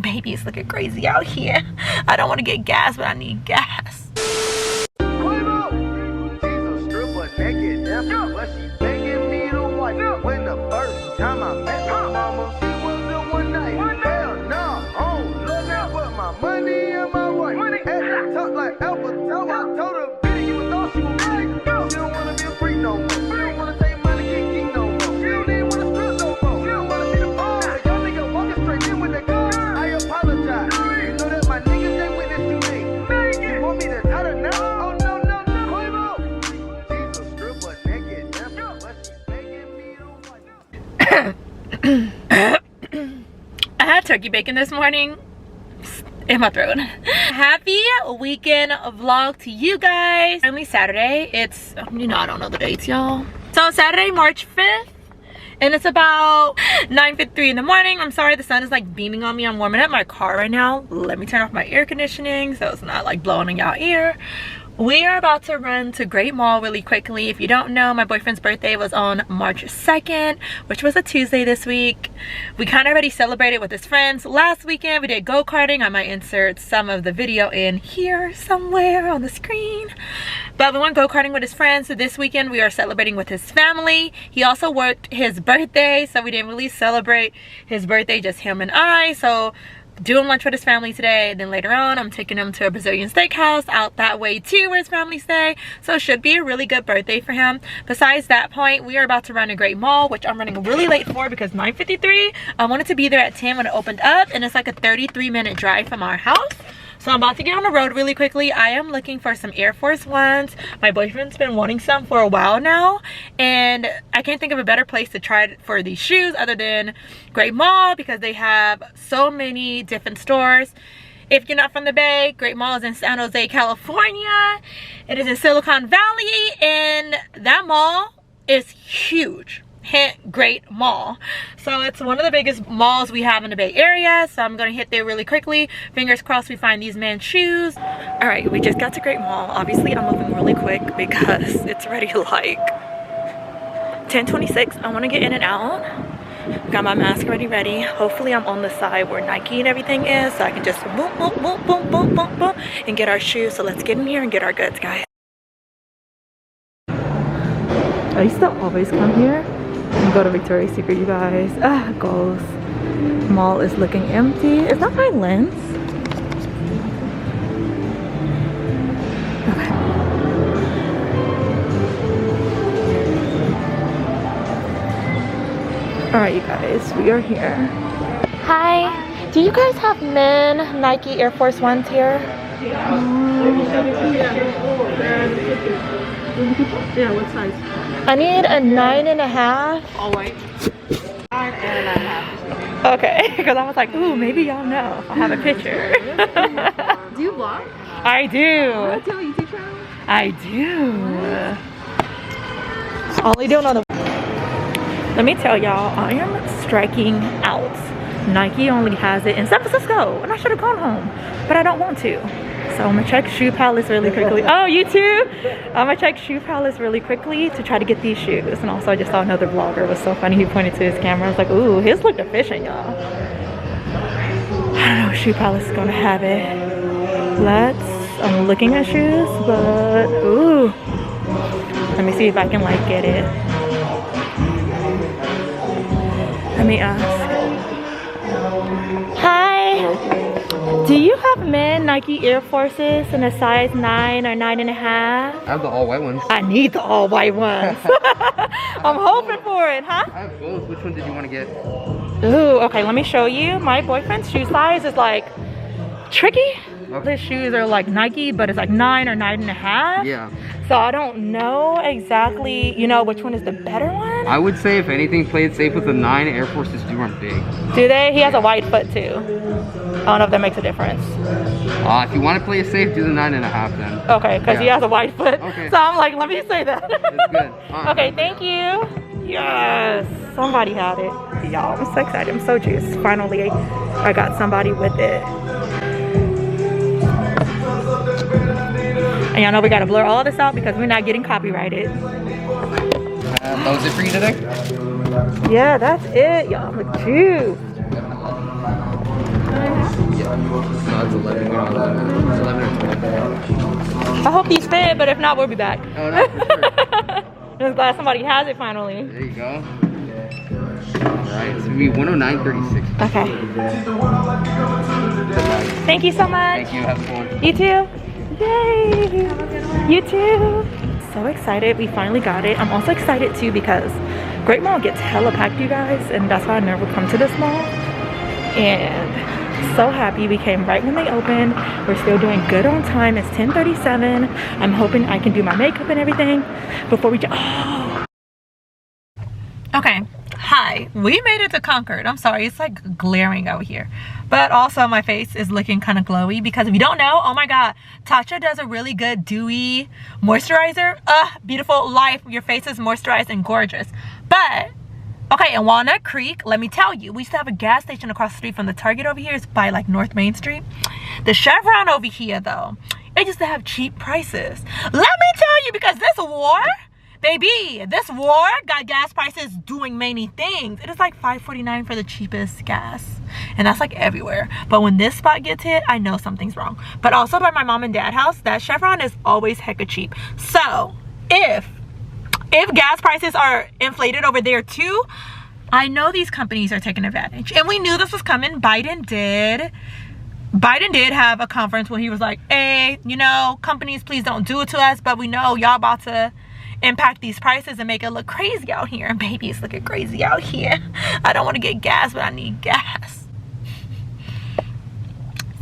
baby's looking crazy out here. I don't want to get gas, but I need gas. When the first time I met my mama, she was the one night. Hell nah, I don't love that but my money and my wife. Had to talk like Alpha, told her bitch, even though she was right. She don't wanna be a freak no more. She don't wanna take money, get geek no more. She don't even wanna strip no more. She don't wanna see the ball. Y'all niggas walking straight in with the gun. I apologize. You know that my niggas ain't witness to me. You want me to tie her now? Oh no. She's a stripper naked, that's what she's making me do. I had turkey bacon this morning in my throat. Happy weekend vlog to you guys. Only Saturday. It's, you know, I don't know the dates, y'all. So Saturday, March 5th. And it's about 9:53 in the morning. I'm sorry, the sun is like beaming on me. I'm warming up my car right now. Let me turn off my air conditioning so it's not like blowing in y'all ear. We are about to run to Great Mall really quickly. If you don't know, my boyfriend's birthday was on March 2nd, which was a Tuesday this week. We kind of already celebrated with his friends last weekend. We did go-karting. I might insert some of the video in here somewhere on the screen. But we went go-karting with his friends. So this weekend we are celebrating with his family. He also worked his birthday, so we didn't really celebrate his birthday, just him and I. So doing lunch with his family today, then later on I'm taking him to a Brazilian steakhouse out that way too where his family stay, so it should be a really good birthday for him. Besides that point, we are about to run a Great Mall, which I'm running really late for because 9:53. I wanted to be there at 10 when it opened up, and it's like a 33-minute drive from our house. So I'm about to get on the road really quickly. I am looking for some Air Force Ones. My boyfriend's been wanting some for a while now, and I can't think of a better place to try it for these shoes other than Great Mall because they have so many different stores. If you're not from the Bay, Great Mall is in San Jose, California. It is in Silicon Valley, and that mall is huge. Hint, Great Mall. So it's one of the biggest malls we have in the Bay Area, so I'm gonna hit there really quickly. Fingers crossed we find these men's shoes. All right, we just got to Great Mall. Obviously I'm moving really quick because it's already like 10:26. I want to get in and out. Got my mask already ready. Hopefully I'm on the side where Nike and everything is, so I can just boom boom boom boom boom boom boom and get our shoes. So let's get in here and get our goods, guys. I used to always come here and go to Victoria's Secret, you guys. Goals. Mall is looking empty. Is that my lens? Okay. Alright, you guys, we are here. Hi. Do you guys have men Nike Air Force Ones here? Yeah, what size? I need a 9.5. All white. 9.5. Okay, because I was like, ooh, maybe y'all know if I have a picture. Do you vlog? I do. Do you have a YouTube channel? I do. Only doing on the. Let me tell y'all, I am striking out. Nike only has it in San Francisco, and I should have gone home, but I don't want to. So I'm gonna check Shoe Palace really quickly. Oh, you too? I'm gonna check Shoe Palace really quickly to try to get these shoes. And also I just saw another vlogger. It was so funny. He pointed to his camera. I was like, ooh, his looked efficient, y'all. I don't know if Shoe Palace is gonna have it. I'm looking at shoes, but ooh. Let me see if I can like get it. Let me ask. Hi. Do you have men Nike Air Forces in a size 9 or 9.5? I have the all white ones. I need the all white ones. I'm hoping for it, huh? I have both. Which one did you want to get? Ooh, okay, let me show you. My boyfriend's shoe size is like tricky. Okay. His shoes are like Nike, but it's like 9 or 9.5. Yeah. So I don't know exactly, you know, which one is the better one. I would say if anything, play it safe with the 9. Air Forces do run big. Do they? He has a wide foot too. I don't know if that makes a difference. If you want to play it safe, do the 9.5 then. Okay, because he has a wide foot. Okay. So I'm like, let me say that. That's good. Okay, thank you. Yes, somebody had it. Y'all, I'm so excited. I'm so juiced. Finally, I got somebody with it. And y'all know we gotta blur all this out because we're not getting copyrighted. That was it for you today? Yeah, that's it, y'all. I'm juiced. it's 11. We're on 11. It's 11 or 12. I hope these fit, but if not, we'll be back. Oh, no, for sure. I'm glad somebody has it finally. There you go. Alright, it's gonna be 109.36. Okay. Thank you so much. Thank you. Have fun. You too. Yay. You too. So excited. We finally got it. I'm also excited too because Great Mall gets hella packed, you guys, and that's why I never come to this mall. And so happy we came right when they opened. We're still doing good on time. It's 10:37. I'm hoping I can do my makeup and everything before we Okay, hi, we made it to Concord. I'm sorry, it's like glaring out here, but also my face is looking kind of glowy because if you don't know, oh my god, Tatcha does a really good dewy moisturizer. Beautiful life, your face is moisturized and gorgeous. But okay, in Walnut Creek, let me tell you, we used to have a gas station across the street from the Target over here. It's by like North Main Street. The Chevron over here though, it used to have cheap prices. Let me tell you, because this war, baby, this war got gas prices doing many things. It is like $5.49 for the cheapest gas. And that's like everywhere. But when this spot gets hit, I know something's wrong. But also by my mom and dad house, that Chevron is always hecka cheap. So if gas prices are inflated over there too, I know these companies are taking advantage. And we knew this was coming. Biden did have a conference where he was like, hey, you know, companies, please don't do it to us, but we know y'all about to impact these prices and make it look crazy out here. And baby, it's looking crazy out here. I don't want to get gas, but I need gas.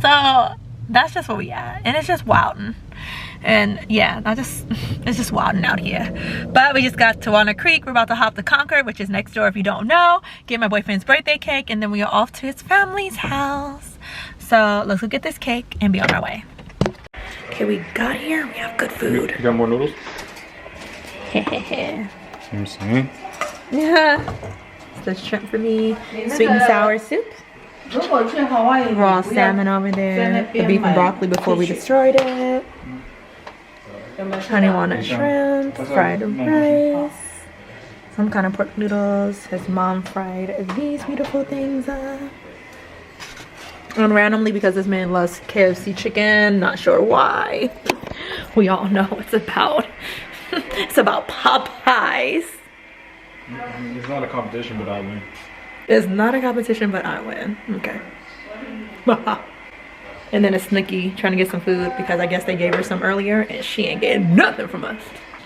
So that's just where we at. And it's just wilding. And yeah, it's just wilding out here. But we just got to Walnut Creek. We're about to hop to Concord, which is next door if you don't know. Get my boyfriend's birthday cake, and then we are off to his family's house. So let's go get this cake and be on our way. Okay, we got here. We have good food. You got more noodles? Yeah. I'm saying. Yeah. It's the shrimp for me. Sweet and sour soup. Raw salmon over there. The beef and broccoli before we destroyed it. Honey walnut shrimp. Fried rice. Some kind of pork noodles. His mom fried these beautiful things up. And randomly, because this man loves KFC chicken, not sure why. We all know it's about. It's about Popeyes. It's not a competition, but I win. It's not a competition, but I win. Okay. And then it's Snooki trying to get some food because I guess they gave her some earlier and she ain't getting nothing from us.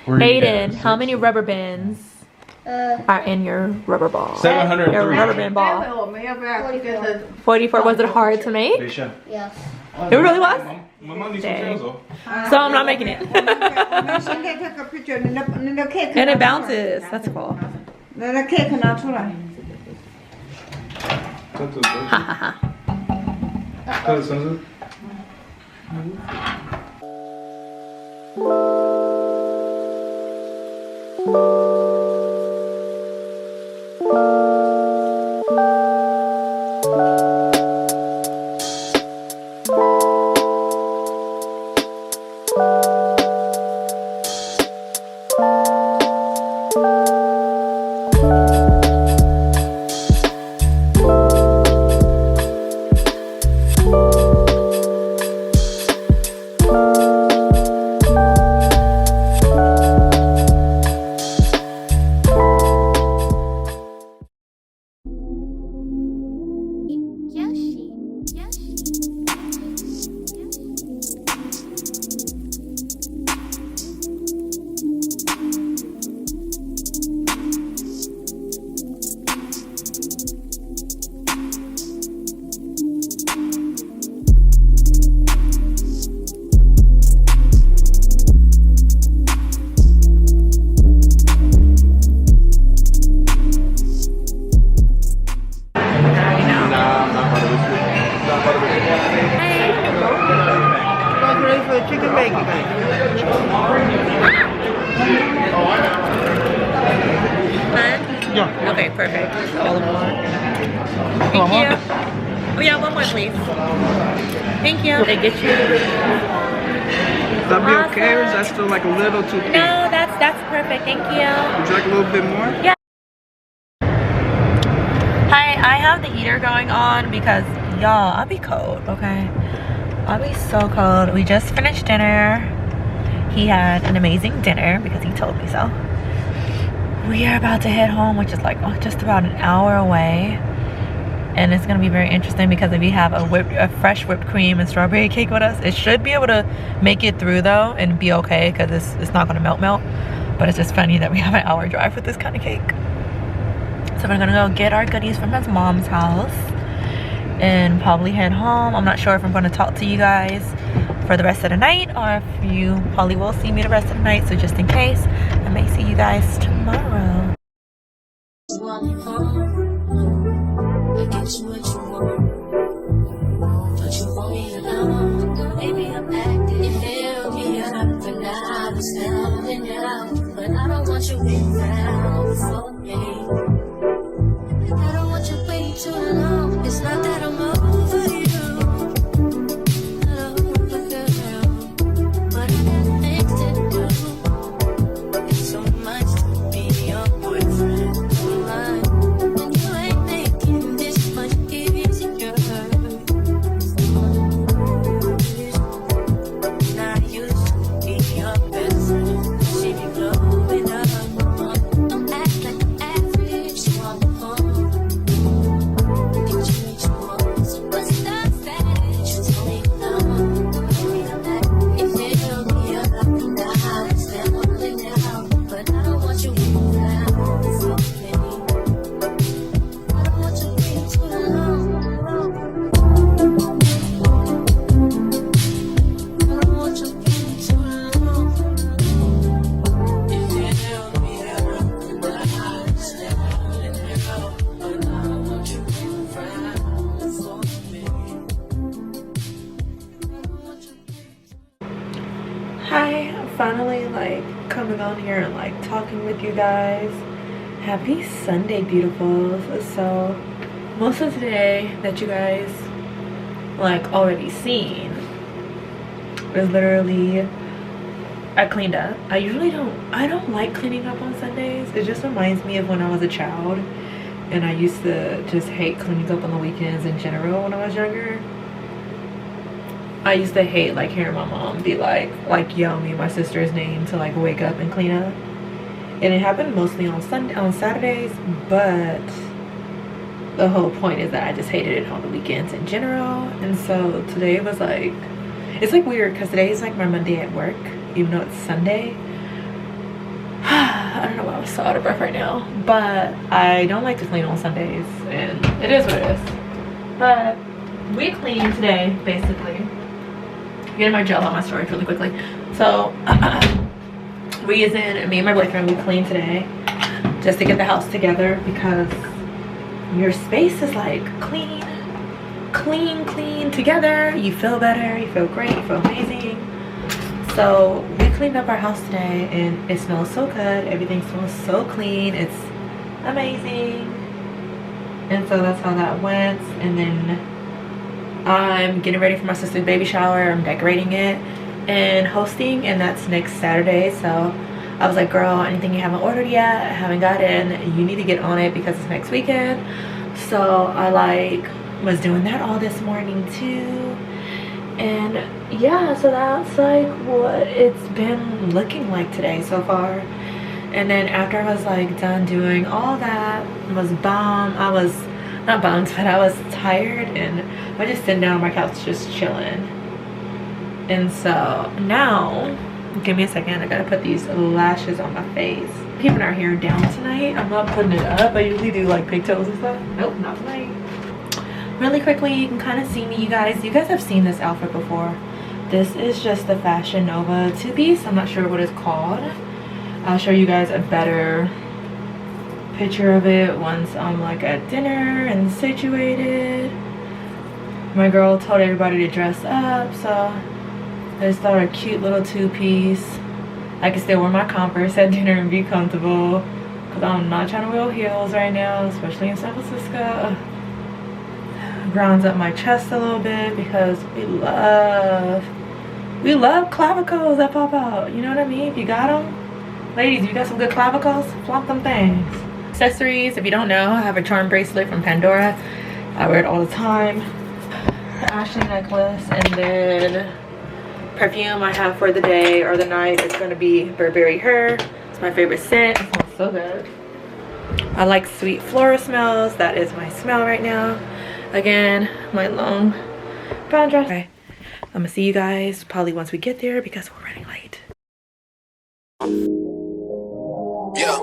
Aiden, how many rubber bands are in your rubber ball? 703. Your rubber band ball. 44. Was it hard to make? Yes. It really was? My mom needs some shells though. So I'm not making it. And it bounces. That's cool. Ha ha ha. Yeah. Okay, perfect. All of them. Thank you. Oh yeah, one more please. Thank you. They get you. Would that be okay, or is that still like a little too thin? No, that's perfect. Thank you. Would you like a little bit more? Yeah. Hi, I have the heater going on because y'all, I'll be cold, okay? I'll be so cold. We just finished dinner. He had an amazing dinner because he told me so. We are about to head home, which is like just about an hour away. And it's gonna be very interesting because if we have a fresh whipped cream and strawberry cake with us, it should be able to make it through though and be okay because it's not gonna melt. But it's just funny that we have an hour drive with this kind of cake. So we're gonna go get our goodies from his mom's house and probably head home. I'm not sure if I'm gonna talk to you guys for the rest of the night or if you probably will see me the rest of the night. So just in case, I may see you guys tomorrow. But I don't want you around for me. I don't want you waiting too long. It's not that I'm over you. Hello, girl. But I got things to do. It's so much to be your boyfriend. And you ain't making this much easier. Now I used to be your best friend. See me blowing up. Don't act like I'm average. You on the phone. Think you need your moves. What's the fetish? You tell me no. You fill me up and down. It's falling down. But I don't want you around for me. I don't want you waiting too long. I don't want you waiting too long. You fill me up and down. It's falling down. But I don't want you around for me. I don't want you. Hi, I'm finally like coming on here and like talking with you guys. Happy Sunday, beautifuls. So most of today that you guys like already seen is literally I cleaned up. I don't like cleaning up on Sundays. It just reminds me of when I was a child and I used to just hate cleaning up on the weekends in general when I was younger. I used to hate like hearing my mom be like yell me my sister's name to like wake up and clean up. And it happened mostly on Saturdays, but the whole point is that I just hated it on the weekends in general. And so today was like, it's like weird because today is like my Monday at work, even though it's Sunday. I don't know why I'm so out of breath right now, but I don't like to clean on Sundays and it is what it is. But we cleaned today, basically. Getting my gel on my storage really quickly. So me and my boyfriend, we cleaned today just to get the house together because your space is like clean together. You feel better, you feel great, you feel amazing. So we cleaned up our house today and it smells so good. Everything smells so clean. It's amazing. And so that's how that went. And then I'm getting ready for my sister's baby shower. I'm decorating it and hosting, and that's next Saturday. So I was like, girl, anything you haven't ordered yet, I haven't got in, you need to get on it because it's next weekend. So I like was doing that all this morning too. And yeah, so that's like what it's been looking like today so far. And then after I was like done doing all that, was bummed. I was not bummed, but I was tired and I was just sitting down on my couch just chilling. And so now, give me a second, I gotta put these lashes on my face. I'm keeping our hair down tonight. I'm not putting it up. I usually do like pigtails and stuff. Nope, not tonight. Really quickly, you can kind of see me, you guys have seen this outfit before. This is just the Fashion Nova two-piece. I'm not sure what it's called. I'll show you guys a better picture of it once I'm like at dinner and situated. My girl told everybody to dress up, so I just thought a cute little two-piece. I can still wear my Converse at dinner and be comfortable because I'm not trying to wear heels right now, especially in San Francisco. Grounds up my chest a little bit because we love clavicles that pop out. You know what I mean? If you got them, ladies, if you got some good clavicles, flaunt them things. Accessories, if you don't know, I have a charm bracelet from Pandora. I wear it all the time. the Ashley necklace, and then perfume I have for the day or the night is gonna be Burberry Her. It's my favorite scent. It smells so good. I like sweet floral smells. That is my smell right now. Again, my long brown dress. Okay, I'm gonna see you guys probably once we get there because we're running late. Yeah.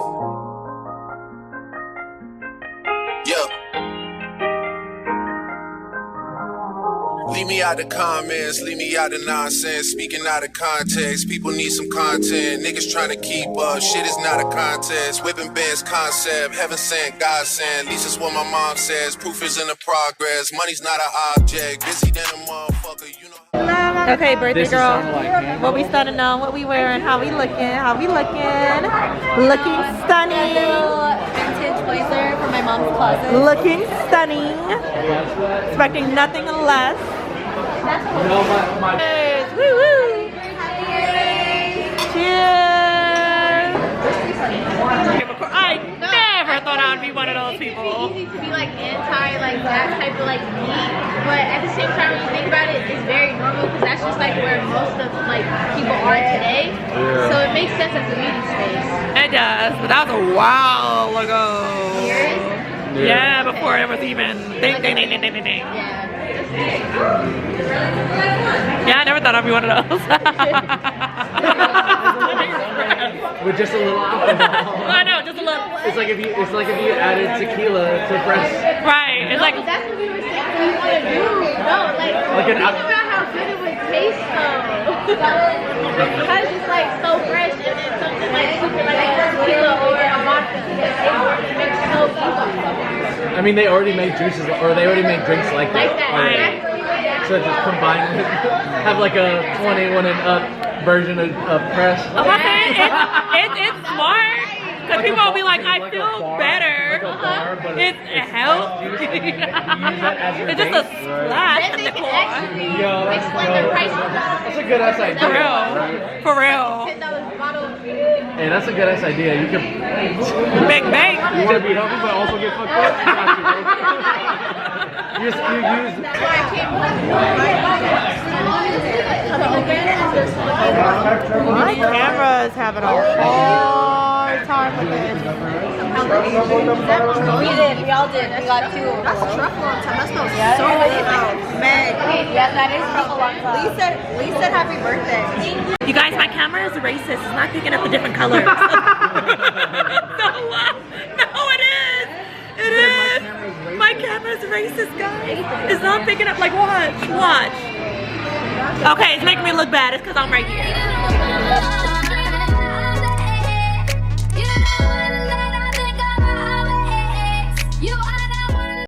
Yeah. Leave me out the comments, leave me out the nonsense. Speaking out of context, people need some content. Niggas trying to keep up, shit is not a contest. Whipping bands concept, heaven sent, God sent. At least that's what my mom says. Proof is in the progress, money's not an object. Busy than a motherfucker, you know. Okay, birthday girl. What we starting on, what we wearing, how we looking, Looking stunning. Vintage blazer from my mom's closet. Looking stunning. Expecting nothing less. Cheers. Woo woo. Cheers. I never thought I'd be one of those people. It's easy to be like anti like that type of like meat, but at the same time when you think about it, it's very normal because that's just like where most of like people are today. So it makes sense as a meeting space. It does, but that was a while ago. Years? Yeah, before it was even ding ding ding ding ding ding. Yeah. Yeah, I never thought I'd be one of those. With just a little alcohol. I know, just a little. It's like if you added tequila to fresh. Right. It's like But that's what we were saying we want to do. No, like an think about how good it would taste though. Because it's like so fresh and then something like super like tequila or a vodka. It makes so easy. I mean, they already make juices, or they already make drinks like that. Like that. already. Exactly. So just combine it, have like a 21 and up version of fresh. I'm not saying it's smart. Because Like people a will be like, bar- I like a feel bar- better. like a bar, but It helps. juice, and you use that as your It's just a base. splash And in they the can core. actually Yo, it's like the price That's a good ass idea. For real. For real. $10 bottle of beer. Hey, that's a good ass idea. You can. Big bang. You want to be healthy but also get fucked up? You use. That's why I came My camera is having a hard time with it. We all did. We got two. That's a truffle on time. That smells so good. Meg. Yeah, that is truffle on time. Lee said happy birthday. You guys, my camera is racist. It's not picking up the different colors. No, it is. It is. My camera's racist, guys. It's not picking up. Like, watch. Okay, it's making me look bad. It's because I'm right here.